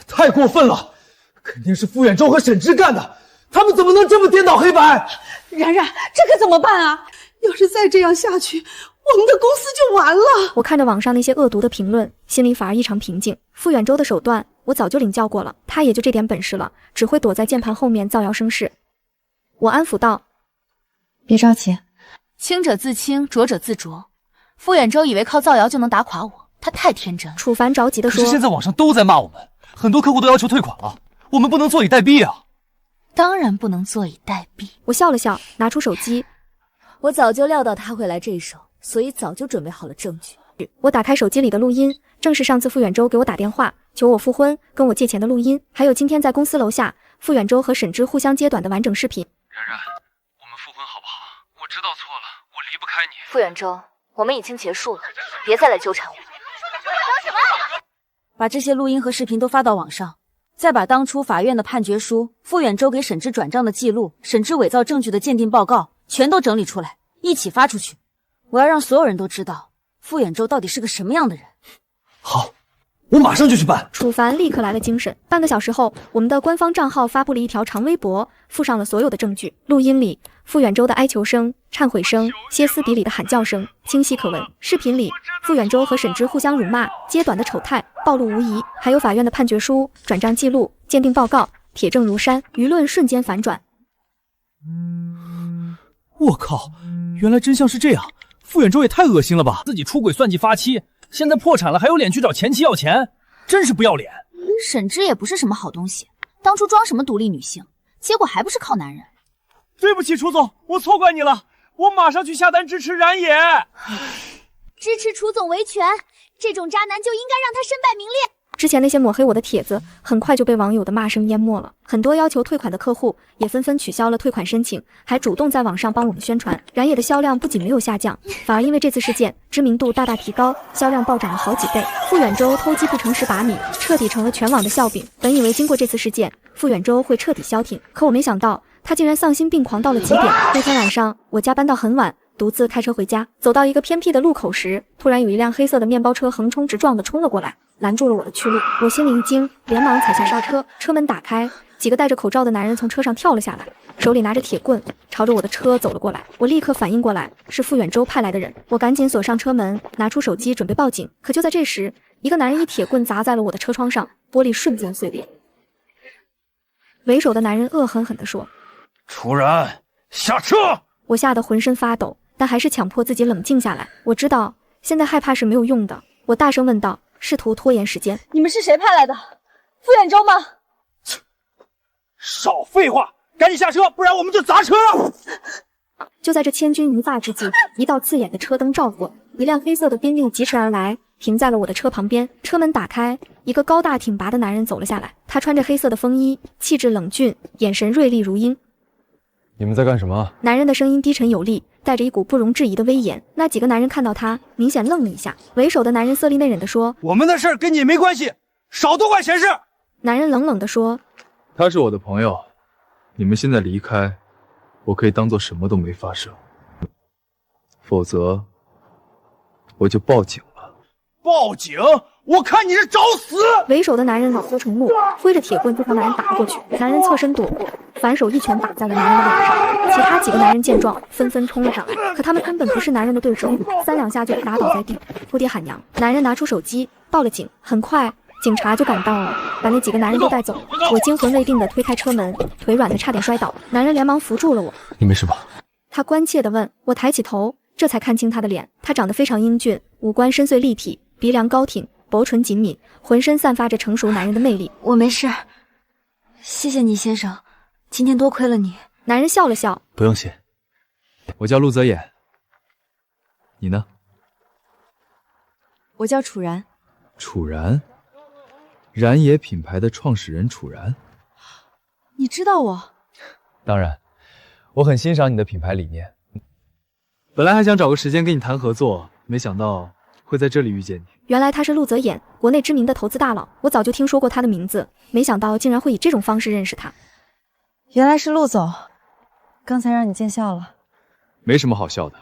太过分了，肯定是傅远舟和沈之干的，他们怎么能这么颠倒黑白？然然，这可怎么办啊？要是再这样下去，我们的公司就完了。我看着网上那些恶毒的评论，心里反而异常平静。傅远舟的手段我早就领教过了，他也就这点本事了，只会躲在键盘后面造谣生事。我安抚道：别着急，清者自清，浊者自浊。傅远舟以为靠造谣就能打垮我，他太天真了。楚凡着急地说：可是现在网上都在骂我们，很多客户都要求退款了，我们不能坐以待毙啊！当然不能坐以待毙。我笑了笑，拿出手机。我早就料到他会来这一手，所以早就准备好了证据。我打开手机里的录音，正是上次傅远舟给我打电话求我复婚、跟我借钱的录音，还有今天在公司楼下傅远舟和沈之互相揭短的完整视频。然然，我们复婚好不好？我知道错了，我离不开你。傅远舟，我们已经结束了，别再来纠缠我。把这些录音和视频都发到网上，再把当初法院的判决书、傅远舟给沈之转账的记录、沈之伪造证据的鉴定报告全都整理出来，一起发出去。我要让所有人都知道傅远舟到底是个什么样的人。好，我马上就去办。楚凡立刻来了精神。半个小时后，我们的官方账号发布了一条长微博，附上了所有的证据。录音里，傅远舟的哀求声、忏悔声、歇斯底里的喊叫声清晰可闻。视频里，傅远舟和沈之互相辱骂，揭短的丑态暴露无遗。还有法院的判决书、转账记录、鉴定报告，铁证如山，舆论瞬间反转。我靠，原来真相是这样。傅远舟也太恶心了吧！自己出轨算计发妻，现在破产了还有脸去找前妻要钱，真是不要脸。沈之也不是什么好东西，当初装什么独立女性，结果还不是靠男人。对不起，楚总，我错怪你了，我马上去下单支持然也。支持楚总维权，这种渣男就应该让他身败名裂。之前那些抹黑我的帖子很快就被网友的骂声淹没了，很多要求退款的客户也纷纷取消了退款申请，还主动在网上帮我们宣传。然野的销量不仅没有下降，反而因为这次事件知名度大大提高，销量暴涨了好几倍。傅远舟偷鸡不成蚀把米，彻底成了全网的笑柄。本以为经过这次事件，傅远舟会彻底消停，可我没想到他竟然丧心病狂到了极点。那天晚上我加班到很晚，独自开车回家，走到一个偏僻的路口时，突然有一辆黑色的面包车横冲直撞的冲了过来，拦住了我的去路。我心里一惊，连忙踩下刹车，车门打开，几个戴着口罩的男人从车上跳了下来，手里拿着铁棍，朝着我的车走了过来。我立刻反应过来，是傅远舟派来的人，我赶紧锁上车门，拿出手机准备报警。可就在这时，一个男人一铁棍砸在了我的车窗上，玻璃瞬间碎裂。为首的男人恶狠狠地说：楚然，下车！我吓得浑身发抖，但还是强迫自己冷静下来。我知道现在害怕是没有用的，我大声问道，试图拖延时间。你们是谁派来的？傅远舟吗？少废话，赶紧下车，不然我们就砸车了。就在这千钧一发之际，一道刺眼的车灯照过，一辆黑色的宾利疾驰而来，停在了我的车旁边。车门打开，一个高大挺拔的男人走了下来，他穿着黑色的风衣，气质冷峻，眼神锐利如鹰。你们在干什么？男人的声音低沉有力，带着一股不容置疑的威严。那几个男人看到他，明显愣了一下。为首的男人色厉内荏地说：我们的事跟你没关系，少多管闲事。男人冷冷地说：他是我的朋友，你们现在离开，我可以当做什么都没发生，否则我就报警了。报警？我看你是找死！为首的男人恼羞成怒，挥着铁棍就朝男人打过去。男人侧身躲过，反手一拳打在了男人的脸上。其他几个男人见状，纷纷冲了上来，可他们根本不是男人的对手，3两下就被打倒在地，哭爹喊娘。男人拿出手机报了警，很快警察就赶到了，把那几个男人都带走。我惊魂未定地推开车门，腿软得差点摔倒。男人连忙扶住了我。你没事吧？他关切地问。我抬起头，这才看清他的脸。他长得非常英俊，五官深邃立体，鼻梁高挺，薄唇紧抿，浑身散发着成熟男人的魅力。我没事，谢谢你先生，今天多亏了你。男人笑了笑，不用谢。我叫陆泽衍，你呢？我叫楚然。楚然，然野品牌的创始人楚然。你知道我？当然，我很欣赏你的品牌理念。本来还想找个时间跟你谈合作，没想到会在这里遇见你。原来他是陆泽衍，国内知名的投资大佬。我早就听说过他的名字，没想到竟然会以这种方式认识他。原来是陆总，刚才让你见笑了。没什么好笑的，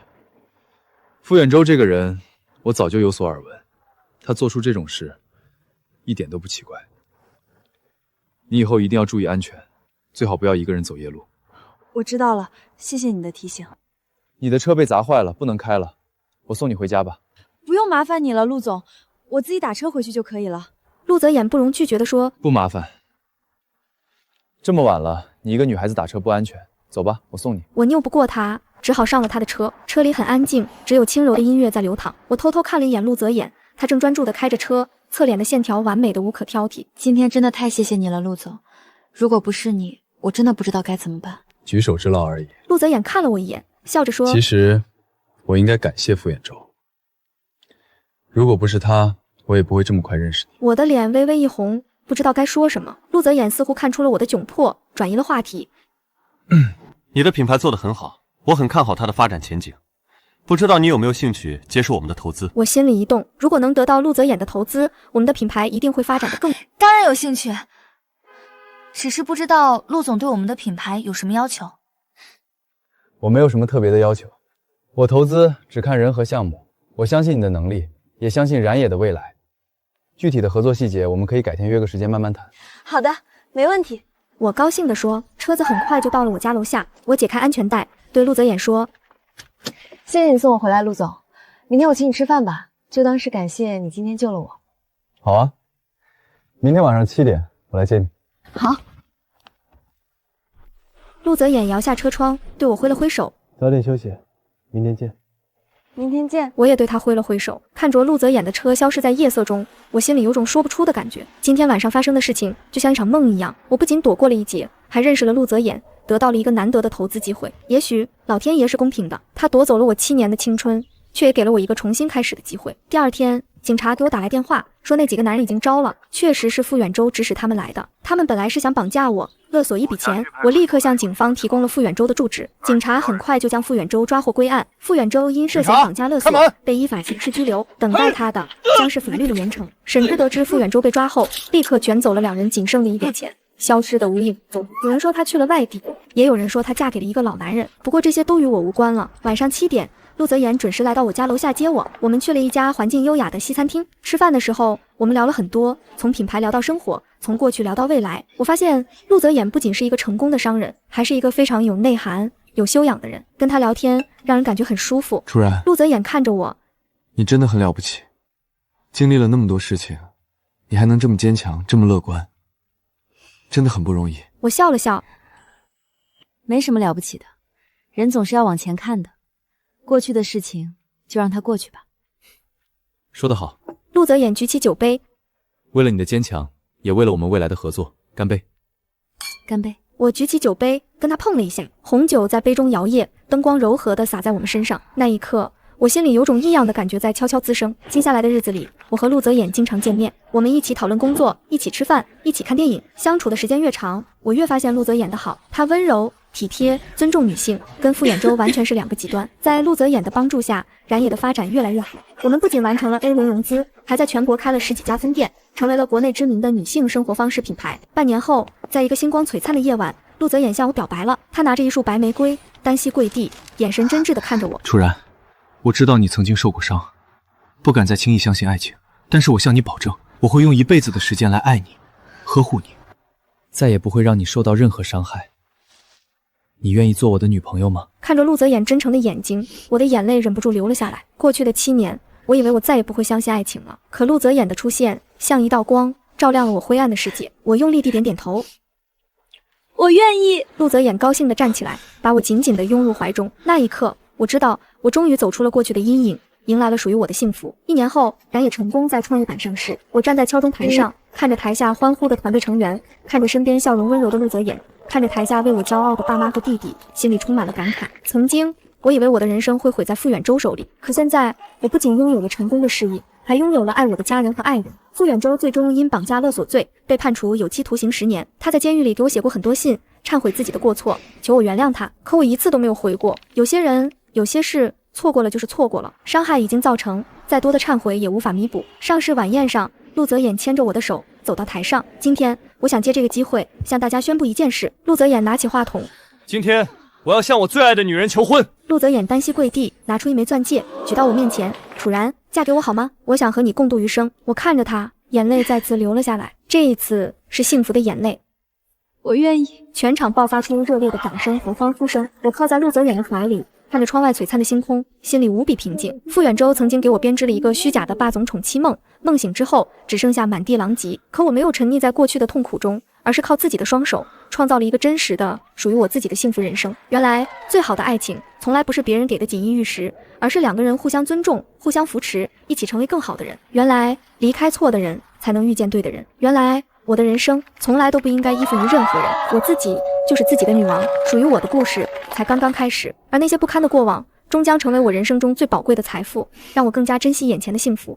傅远洲这个人，我早就有所耳闻，他做出这种事，一点都不奇怪。你以后一定要注意安全，最好不要一个人走夜路。我知道了，谢谢你的提醒。你的车被砸坏了，不能开了，我送你回家吧。不用麻烦你了，陆总，我自己打车回去就可以了。陆泽言不容拒绝地说：“不麻烦。这么晚了，你一个女孩子打车不安全，走吧，我送你。”我拗不过他，只好上了他的车。车里很安静，只有轻柔的音乐在流淌。我偷偷看了一眼陆泽言，他正专注地开着车，侧脸的线条完美的无可挑剔。今天真的太谢谢你了，陆总，如果不是你，我真的不知道该怎么办。举手之劳而已。陆泽言看了我一眼，笑着说：“其实我应该感谢傅远洲，如果不是他，我也不会这么快认识你。”我的脸微微一红，不知道该说什么。陆泽言似乎看出了我的窘迫，转移了话题。你的品牌做得很好，我很看好它的发展前景。不知道你有没有兴趣接受我们的投资？我心里一动，如果能得到陆泽言的投资，我们的品牌一定会发展得更……当然有兴趣，只是不知道陆总对我们的品牌有什么要求。我没有什么特别的要求，我投资只看人和项目。我相信你的能力，也相信燃野的未来。具体的合作细节，我们可以改天约个时间慢慢谈。好的，没问题。我高兴地说。车子很快就到了我家楼下，我解开安全带，对陆泽言说：“谢谢你送我回来，陆总。明天我请你吃饭吧，就当是感谢你今天救了我。”好啊，明天晚上7点我来接你。好。陆泽言摇下车窗，对我挥了挥手：“早点休息，明天见。”明天见。我也对他挥了挥手，看着陆泽言的车消失在夜色中，我心里有种说不出的感觉。今天晚上发生的事情就像一场梦一样，我不仅躲过了一劫，还认识了陆泽言，得到了一个难得的投资机会。也许老天爷是公平的，他夺走了我7年的青春，却也给了我一个重新开始的机会。第二天，警察给我打来电话，说那几个男人已经招了，确实是傅远洲指使他们来的。他们本来是想绑架我，勒索一笔钱。我立刻向警方提供了傅远洲的住址，警察很快就将傅远洲抓获归案。傅远洲因涉嫌绑架勒索被依法刑事拘留，等待他的将是法律的严惩。审知得知傅远洲被抓后，立刻卷走了2人仅剩的一点钱，消失得无影踪。有人说他去了外地，也有人说他嫁给了一个老男人，不过这些都与我无关了。晚上7点。陆泽言准时来到我家楼下接我，我们去了一家环境优雅的西餐厅。吃饭的时候，我们聊了很多，从品牌聊到生活，从过去聊到未来。我发现陆泽言不仅是一个成功的商人，还是一个非常有内涵、有修养的人。跟他聊天，让人感觉很舒服。楚然，陆泽言看着我，你真的很了不起，经历了那么多事情，你还能这么坚强，这么乐观，真的很不容易。我笑了笑，没什么了不起的，人总是要往前看的。过去的事情就让它过去吧。说得好。陆泽言举起酒杯，为了你的坚强，也为了我们未来的合作，干杯！干杯！我举起酒杯，跟他碰了一下，红酒在杯中摇曳，灯光柔和地洒在我们身上。那一刻，我心里有种异样的感觉在悄悄滋生。接下来的日子里，我和陆泽言经常见面，我们一起讨论工作，一起吃饭，一起看电影。相处的时间越长，我越发现陆泽言的好。他温柔体贴，尊重女性，跟傅远洲完全是2个极端。在陆泽言的帮助下，燃野的发展越来越好。我们不仅完成了 A 轮融资，还在全国开了10几家分店，成为了国内知名的女性生活方式品牌。半年后，在一个星光璀璨的夜晚，陆泽言向我表白了。他拿着一束白玫瑰，单膝跪地，眼神真挚地看着我。楚然，我知道你曾经受过伤，不敢再轻易相信爱情，但是我向你保证，我会用1辈子的时间来爱你，呵护你，再也不会让你受到任何伤害。你愿意做我的女朋友吗？看着陆泽言真诚的眼睛，我的眼泪忍不住流了下来。过去的7年，我以为我再也不会相信爱情了，可陆泽言的出现像一道光，照亮了我灰暗的世界。我用力地点点头，我愿意。陆泽言高兴地站起来，把我紧紧地拥入怀中。那一刻，我知道我终于走出了过去的阴影，迎来了属于我的幸福。1年后，燃野成功在创业板上市。我站在敲钟台上，看着台下欢呼的团队成员，看着身边笑容温柔的陆泽言，看着台下为我骄傲的爸妈和弟弟，心里充满了感慨。曾经，我以为我的人生会毁在傅远洲手里，可现在，我不仅拥有了成功的事业，还拥有了爱我的家人和爱人。傅远洲最终因绑架勒索罪被判处有期徒刑10年。他在监狱里给我写过很多信，忏悔自己的过错，求我原谅他，可我一次都没有回过。有些人，有些事，错过了就是错过了，伤害已经造成，再多的忏悔也无法弥补。上市晚宴上，陆泽言牵着我的手走到台上。今天，我想借这个机会向大家宣布一件事。陆泽言拿起话筒，今天我要向我最爱的女人求婚。陆泽眼单膝跪地，拿出一枚钻戒，举到我面前，楚然，嫁给我好吗？我想和你共度余生。我看着他，眼泪再次流了下来，这一次是幸福的眼泪。我愿意。全场爆发出热烈的掌声和欢呼声。我靠在陆泽远的怀里，看着窗外璀璨的星空，心里无比平静。傅远舟曾经给我编织了一个虚假的霸总宠妻梦，梦醒之后只剩下满地狼藉。可我没有沉溺在过去的痛苦中，而是靠自己的双手创造了一个真实的属于我自己的幸福人生。原来最好的爱情从来不是别人给的锦衣玉食，而是两个人互相尊重，互相扶持，一起成为更好的人。原来离开错的人才能遇见对的人。原来我的人生从来都不应该依附于任何人，我自己就是自己的女王，属于我的故事才刚刚开始，而那些不堪的过往终将成为我人生中最宝贵的财富，让我更加珍惜眼前的幸福。